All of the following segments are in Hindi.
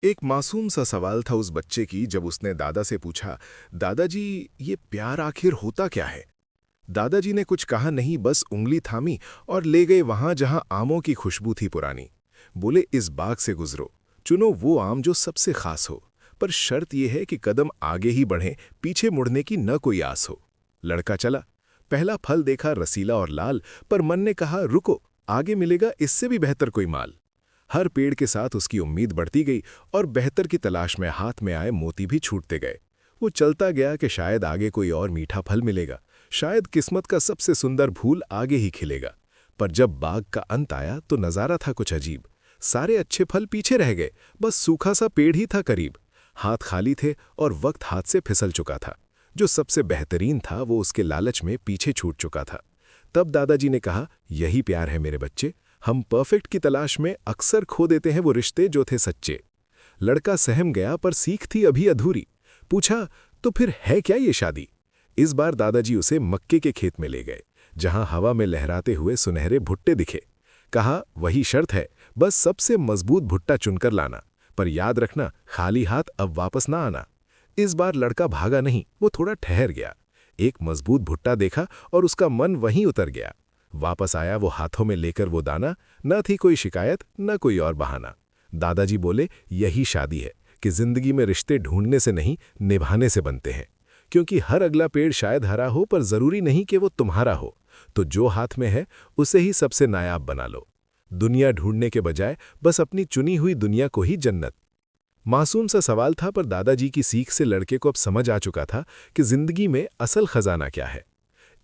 एक मासूम सा सवाल था उस बच्चे की जब उसने दादा से पूछा, दादाजी, ये प्यार आखिर होता क्या है? दादाजी ने कुछ कहा नहीं, बस उंगली थामी और ले गए वहां जहां आमों की खुशबू थी पुरानी। बोले, इस बाग से गुजरो, चुनो वो आम जो सबसे खास हो, पर शर्त यह है कि कदम आगे ही बढ़ें, पीछे मुड़ने की न कोई आस हो। लड़का चला। पहला फल देखा रसीला और लाल, पर मन ने कहा, रुको, आगे मिलेगा इससे भी बेहतर कोई माल। हर पेड़ के साथ उसकी उम्मीद बढ़ती गई और बेहतर की तलाश में हाथ में आए मोती भी छूटते गए। वो चलता गया कि शायद आगे कोई और मीठा फल मिलेगा, शायद किस्मत का सबसे सुंदर फूल आगे ही खिलेगा। पर जब बाग का अंत आया तो नज़ारा था कुछ अजीब। सारे अच्छे फल पीछे रह गए, बस सूखा सा पेड़ ही था करीब। हाथ खाली थे और वक्त हाथ से फिसल चुका था। जो सबसे बेहतरीन था वो उसके लालच में पीछे छूट चुका था। तब दादाजी ने कहा, यही प्यार है मेरे बच्चे। हम परफेक्ट की तलाश में अक्सर खो देते हैं वो रिश्ते जो थे सच्चे। लड़का सहम गया, पर सीख थी अभी अधूरी। पूछा, तो फिर है क्या ये शादी? इस बार दादाजी उसे मक्के के खेत में ले गए, जहां हवा में लहराते हुए सुनहरे भुट्टे दिखे। कहा, वही शर्त है, बस सबसे मजबूत भुट्टा चुनकर लाना, पर याद रखना, खाली हाथ अब वापस ना आना। इस बार लड़का भागा नहीं, वो थोड़ा ठहर गया। एक मजबूत भुट्टा देखा और उसका मन वहीं उतर गया। वापस आया वो हाथों में लेकर वो दाना। न थी कोई शिकायत, न कोई और बहाना। दादाजी बोले, यही शादी है कि जिंदगी में रिश्ते ढूंढने से नहीं, निभाने से बनते हैं। क्योंकि हर अगला पेड़ शायद हरा हो, पर जरूरी नहीं कि वो तुम्हारा हो। तो जो हाथ में है उसे ही सबसे नायाब बना लो। दुनिया ढूंढने के बजाय बस अपनी चुनी हुई दुनिया को ही जन्नत। मासूम सा सवाल था, पर दादाजी की सीख से लड़के को अब समझ आ चुका था कि जिंदगी में असल खजाना क्या है।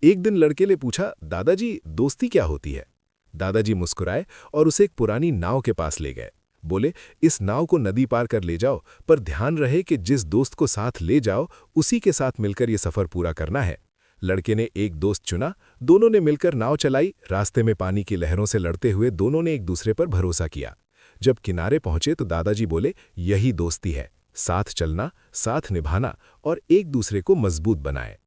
एक दिन लड़के ने पूछा, दादाजी, दोस्ती क्या होती है? दादाजी मुस्कुराए और उसे एक पुरानी नाव के पास ले गए। बोले, इस नाव को नदी पार कर ले जाओ, पर ध्यान रहे कि जिस दोस्त को साथ ले जाओ उसी के साथ मिलकर ये सफर पूरा करना है। लड़के ने एक दोस्त चुना। दोनों ने मिलकर नाव चलाई। रास्ते में पानी की लहरों से लड़ते हुए दोनों ने एक दूसरे पर भरोसा किया। जब किनारे पहुंचे तो दादाजी बोले, यही दोस्ती है, साथ चलना, साथ निभाना और एक दूसरे को मजबूत बनाए।